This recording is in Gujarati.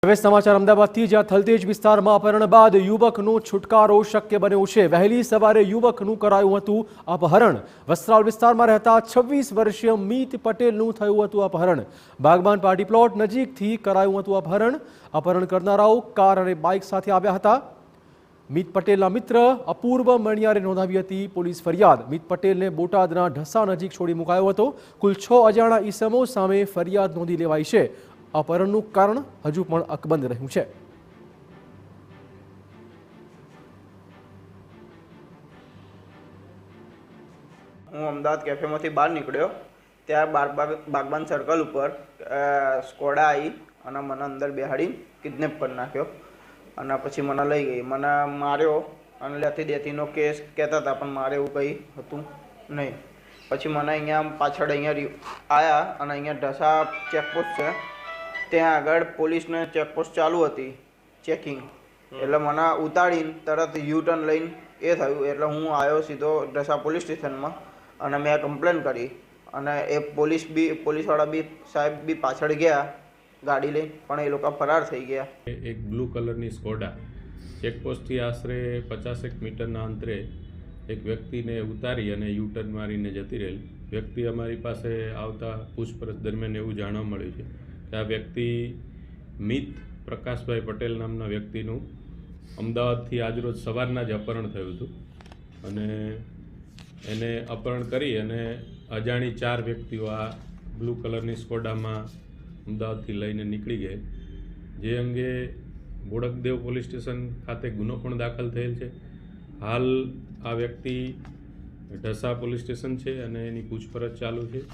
હવે સમાચાર અમદાવાદથી, જ્યાં થલતેજ વિસ્તારમાં અપહરણ બાદ યુવકનો છુટકારો શક્ય બન્યો છે। વહેલી સવારે યુવકનું કરાયું હતું અપહરણ। વસ્ત્રાલ વિસ્તારમાં રહેતા 26 વર્ષીય મીત પટેલનું થયું હતું અપહરણ। બાગબાન પાર્ટી પ્લોટ નજીકથી કરાયું હતું અપહરણ। અપહરણ કરનારાઓ કાર અને બાઇક સાથે આવ્યા હતા। મીત પટેલના મિત્ર અપૂર્વ મણિયારે નોંધાવી હતી પોલીસ ફરિયાદ। મીત પટેલને બોટાદના ઢસા નજીક છોડી મુકાયો હતો। કુલ 6 અજાણા ઈસમો સામે ફરિયાદ નોંધી લેવાઈ છે। अपहरणનું કારણ હજુ પણ અકબંધ રહ્યું છે। હું અમદાવાદ કેફેમાંથી બહાર નીકળ્યો ત્યારે બાગબાન સર્કલ ઉપર સ્કોડા આવી અને મને અંદર બેહાડી કિડનેપ કરી નાખ્યો અને પછી મને લઈ ગઈ, મને માર્યો અને લેતી દેતીનો કેસ કહેતા હતા, પણ મારે એવું કંઈ હતું નહીં। પછી મને અહીંયા પાછળ આવ્યા અને અહીંયા ઢસા ચેકપોસ્ટ છે, ત્યાં આગળ પોલીસને ચેકપોસ્ટ ચાલુ હતી ચેકિંગ, એટલે મને ઉતારીને તરત યુ ટર્ન લઈને એ થયું, એટલે હું આવ્યો સીધો ઢસા પોલીસ સ્ટેશનમાં અને મેં કમ્પ્લેન કરી અને એ પોલીસવાળા બી સાહેબ બી પાછળ ગયા ગાડી લઈને, પણ એ લોકો ફરાર થઈ ગયા। એક બ્લુ કલરની સ્કોડા ચેકપોસ્ટથી આશરે 50 મીટરના અંતરે એક વ્યક્તિને ઉતારી અને યુ ટર્ન મારીને જતી રહેલી વ્યક્તિ અમારી પાસે આવતા પૂછપરછ દરમિયાન એવું જાણવા મળ્યું છે કે આ વ્યક્તિ મીત પ્રકાશભાઈ પટેલ નામના વ્યક્તિનું અમદાવાદથી આજરોજ સવારના જ અપહરણ થયું હતું અને એને અપહરણ કરી અને અજાણી 4 વ્યક્તિઓ આ બ્લુ કલરની સ્કોડામાં અમદાવાદથી લઈને નીકળી ગઈ, જે અંગે બોડકદેવ પોલીસ સ્ટેશન ખાતે ગુનો પણ દાખલ થયેલ છે। હાલ આ વ્યક્તિ ઢસા પોલીસ સ્ટેશન છે અને એની પૂછપરછ ચાલુ છે।